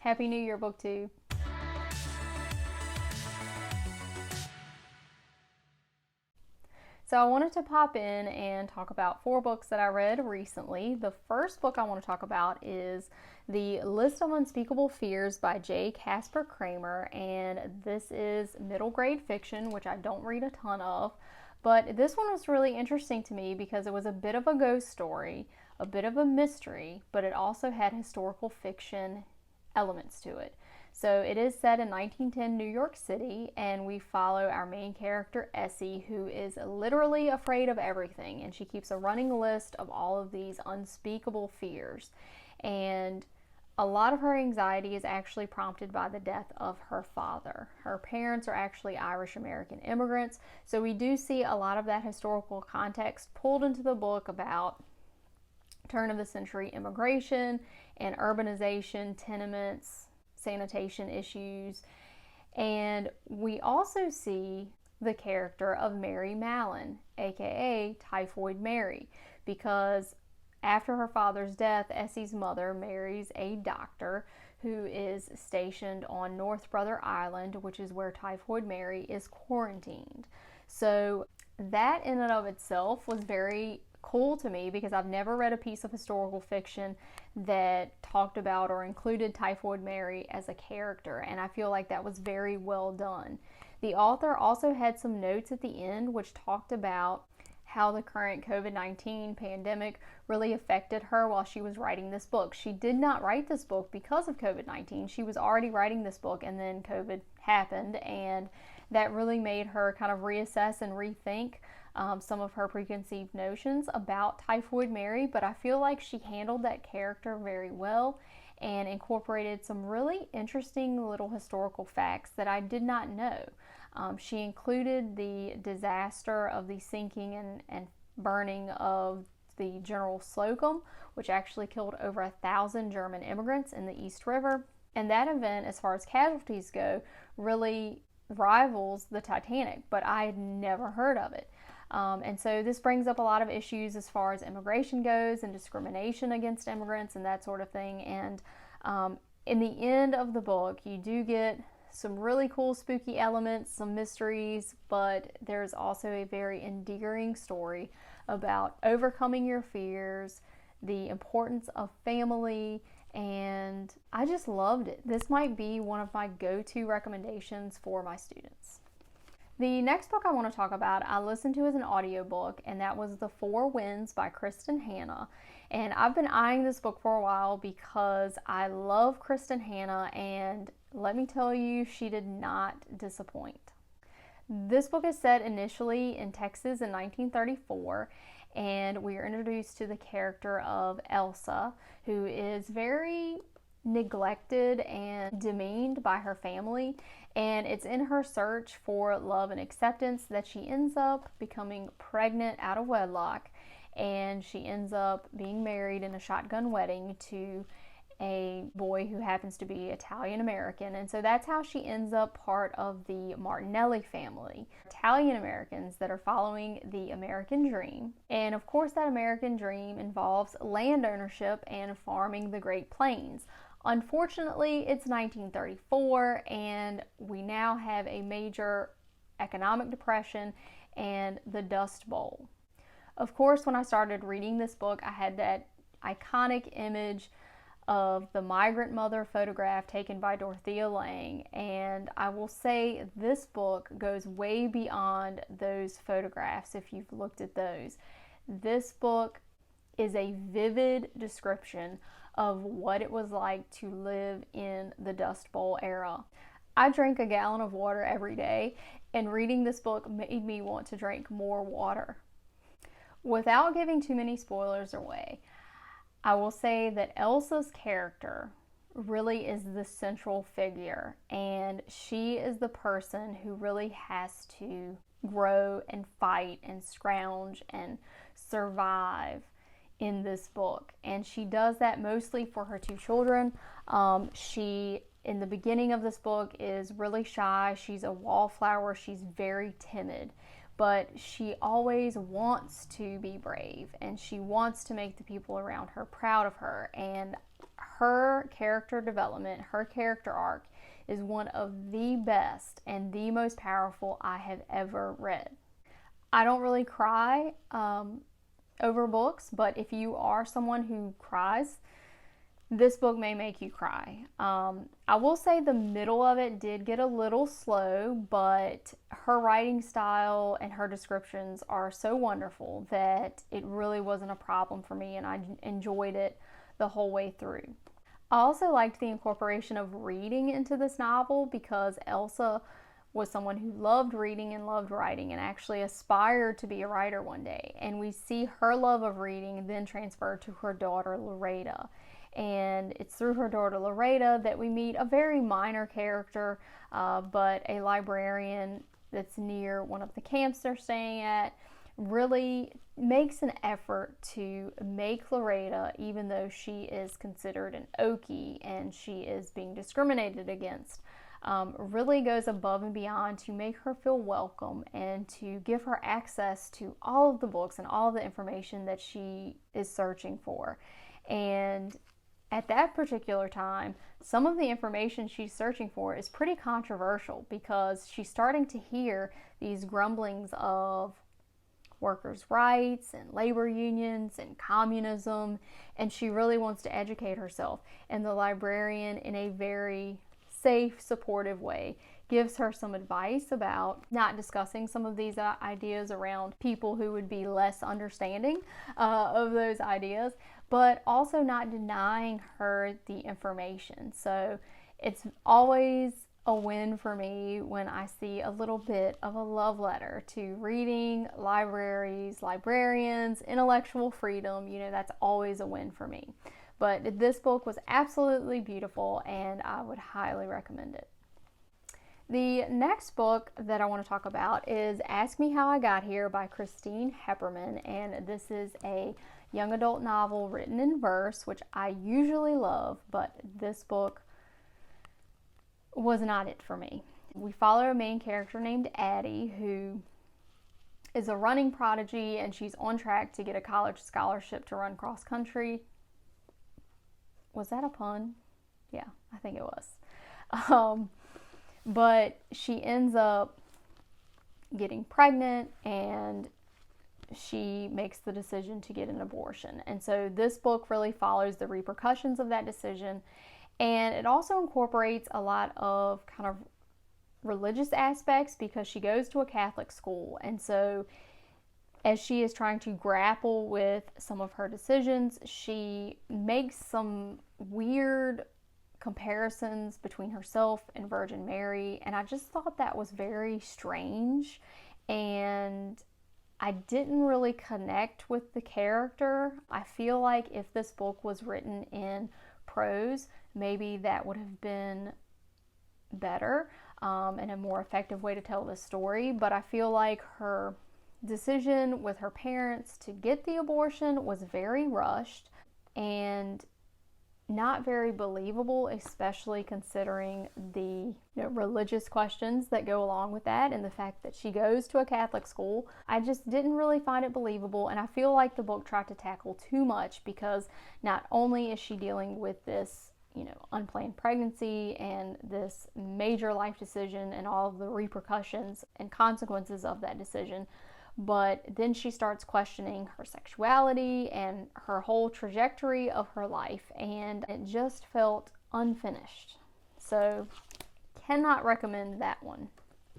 Happy New Year, BookTube. So I wanted to pop in and talk about 4 books that I read recently. The first book I want to talk about is The List of Unspeakable Fears by Kasper Kramer, and this is middle grade fiction, which I don't read a ton of. But this one was really interesting to me because it was a bit of a ghost story, a bit of a mystery, but it also had historical fiction elements to it. So it is set in 1910 New York City, and we follow our main character Essie, who is literally afraid of everything, and she keeps a running list of all of these unspeakable fears. And a lot of her anxiety is actually prompted by the death of her father. Her parents are actually Irish American immigrants, so we do see a lot of that historical context pulled into the book about turn of the century immigration and urbanization, tenements, sanitation issues. And we also see the character of Mary Mallon, aka Typhoid Mary, because after her father's death, Essie's mother marries a doctor who is stationed on North Brother Island, which is where Typhoid Mary is quarantined. So that in and of itself was very cool to me because I've never read a piece of historical fiction that talked about or included Typhoid Mary as a character, and I feel like that was very well done. The author also had some notes at the end which talked about how the current COVID-19 pandemic really affected her while she was writing this book. She did not write this book because of COVID-19. She was already writing this book and then COVID happened, and that really made her kind of reassess and rethink some of her preconceived notions about Typhoid Mary, but I feel like she handled that character very well and incorporated some really interesting little historical facts that I did not know. She included the disaster of the sinking and burning of the General Slocum, which actually killed over 1,000 German immigrants in the East River. And that event, as far as casualties go, really rivals the Titanic, but I had never heard of it. And so this brings up a lot of issues as far as immigration goes and discrimination against immigrants and that sort of thing. And in the end of the book, you do get some really cool spooky elements, some mysteries, but there's also a very endearing story about overcoming your fears, the importance of family, and I just loved it. This might be one of my go-to recommendations for my students. The next book I want to talk about, I listened to as an audiobook, and that was The Four Winds by Kristin. And I've been eyeing this book for a while because I love Kristin, and let me tell you, she did not disappoint. This book is set initially in Texas in 1934, and we are introduced to the character of Elsa, who is very neglected and demeaned by her family, and it's in her search for love and acceptance that she ends up becoming pregnant out of wedlock, and she ends up being married in a shotgun wedding to a boy who happens to be Italian American, and so that's how she ends up part of the Martinelli family, Italian Americans that are following the American dream. And of course that American dream involves land ownership and farming the Great Plains. Unfortunately, it's 1934 and we now have a major economic depression and the Dust Bowl. Of course, when I started reading this book, I had that iconic image of the migrant mother photograph taken by Dorothea Lange, and I will say this book goes way beyond those photographs if you've looked at those. This book is a vivid description of what it was like to live in the Dust Bowl era. I drank a gallon of water every day, and reading this book made me want to drink more water. Without giving too many spoilers away, I will say that Elsa's character really is the central figure, and she is the person who really has to grow and fight and scrounge and survive in this book, and she does that mostly for her 2 children. She, in the beginning of this book, is really shy. She's a wallflower. She's very timid, but she always wants to be brave, and she wants to make the people around her proud of her, and her character development, her character arc is one of the best and the most powerful I have ever read. I don't really cry over books, but if you are someone who cries, this book may make you cry. I will say the middle of it did get a little slow, but her writing style and her descriptions are so wonderful that it really wasn't a problem for me, and I enjoyed it the whole way through. I also liked the incorporation of reading into this novel because Elsa was someone who loved reading and loved writing and actually aspired to be a writer one day. And we see her love of reading then transferred to her daughter Loretta. And it's through her daughter Loretta that we meet a very minor character, but a librarian that's near one of the camps they're staying at, really makes an effort to make Loretta, even though she is considered an Okie and she is being discriminated against, really goes above and beyond to make her feel welcome and to give her access to all of the books and all of the information that she is searching for. And at that particular time, some of the information she's searching for is pretty controversial because she's starting to hear these grumblings of workers' rights and labor unions and communism, and she really wants to educate herself. And the librarian, in a very safe, supportive way, gives her some advice about not discussing some of these ideas around people who would be less understanding of those ideas, but also not denying her the information. So it's always a win for me when I see a little bit of a love letter to reading, libraries, librarians, intellectual freedom. You know, that's always a win for me. But this book was absolutely beautiful and I would highly recommend it. The next book that I want to talk about is Ask Me How I Got Here by Kristin Heppermann, and this is a young adult novel written in verse, which I usually love, but this book was not it for me. We follow a main character named Addie who is a running prodigy, and she's on track to get a college scholarship to run cross country. Was that a pun? Yeah, I think it was. But she ends up getting pregnant and she makes the decision to get an abortion. And so this book really follows the repercussions of that decision, and it also incorporates a lot of kind of religious aspects because she goes to a Catholic school. And so as she is trying to grapple with some of her decisions, she makes some weird comparisons between herself and Virgin Mary, and I just thought that was very strange, and I didn't really connect with the character. I feel like if this book was written in prose, maybe that would have been better and a more effective way to tell the story, but I feel like her decision with her parents to get the abortion was very rushed and not very believable, especially considering the religious questions that go along with that and the fact that she goes to a Catholic school. I just didn't really find it believable, and I feel like the book tried to tackle too much because not only is she dealing with this unplanned pregnancy and this major life decision and all of the repercussions and consequences of that decision, but then she starts questioning her sexuality and her whole trajectory of her life, and it just felt unfinished. So, cannot recommend that one.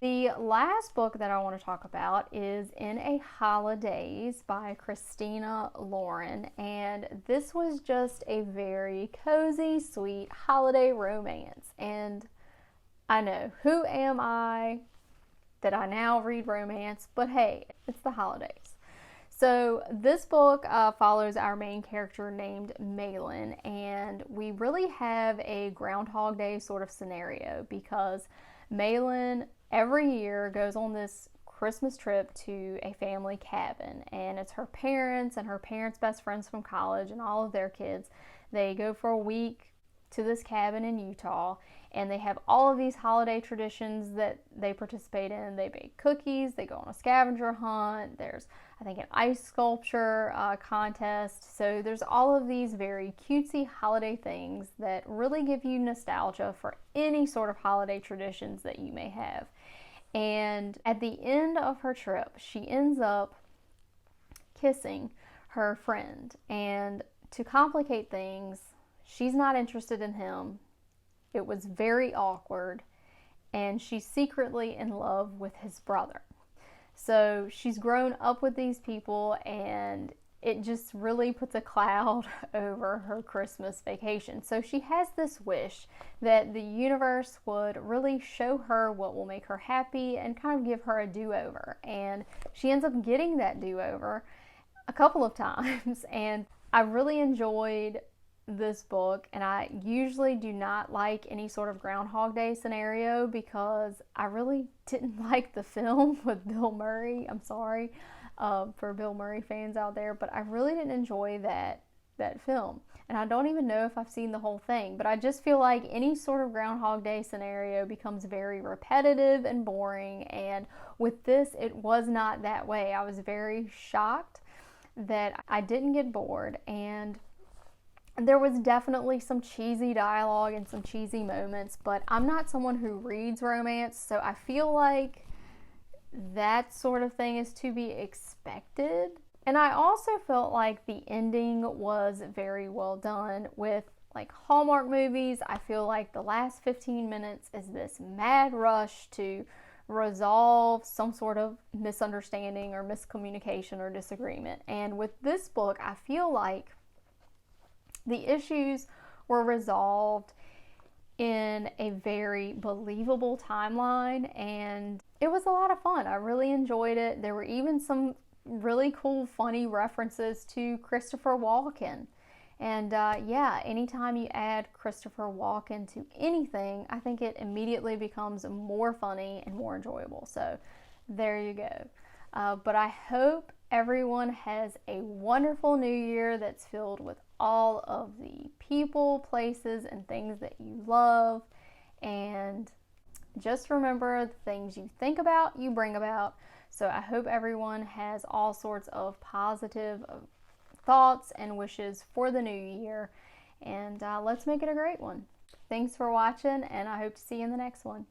The last book that I want to talk about is In a Holidaze by Christina Lauren, and this was just a very cozy, sweet holiday romance. And I know, who am I that I now read romance, but hey, it's the holidays. So this book follows our main character named Malin, and we really have a Groundhog Day sort of scenario because Malin every year goes on this Christmas trip to a family cabin, and it's her parents and her parents' best friends from college and all of their kids. They go for a week to this cabin in Utah, and they have all of these holiday traditions that they participate in. They bake cookies, they go on a scavenger hunt, there's, I think, an ice sculpture contest. So there's all of these very cutesy holiday things that really give you nostalgia for any sort of holiday traditions that you may have. And at the end of her trip, she ends up kissing her friend. And to complicate things, she's not interested in him. It was very awkward, and she's secretly in love with his brother. So she's grown up with these people, and it just really puts a cloud over her Christmas vacation. So she has this wish that the universe would really show her what will make her happy and kind of give her a do-over. And she ends up getting that do-over a couple of times, and I really enjoyed this book. And I usually do not like any sort of Groundhog Day scenario because I really didn't like the film with Bill Murray. I'm sorry for Bill Murray fans out there, but I really didn't enjoy that film. And I don't even know if I've seen the whole thing, but I just feel like any sort of Groundhog Day scenario becomes very repetitive and boring. And with this, it was not that way. I was very shocked that I didn't get bored, and there was definitely some cheesy dialogue and some cheesy moments, but I'm not someone who reads romance, so I feel like that sort of thing is to be expected. And I also felt like the ending was very well done. With like Hallmark movies, I feel like the last 15 minutes is this mad rush to resolve some sort of misunderstanding or miscommunication or disagreement. And with this book, I feel like the issues were resolved in a very believable timeline, and it was a lot of fun. I really enjoyed it. There were even some really cool, funny references to Christopher Walken. And yeah, anytime you add Christopher Walken to anything, I think it immediately becomes more funny and more enjoyable. So there you go. But I hope everyone has a wonderful new year that's filled with all of the people, places, and things that you love. And just remember, the things you think about, you bring about. So I hope everyone has all sorts of positive thoughts and wishes for the new year. And let's make it a great one. Thanks for watching, and I hope to see you in the next one.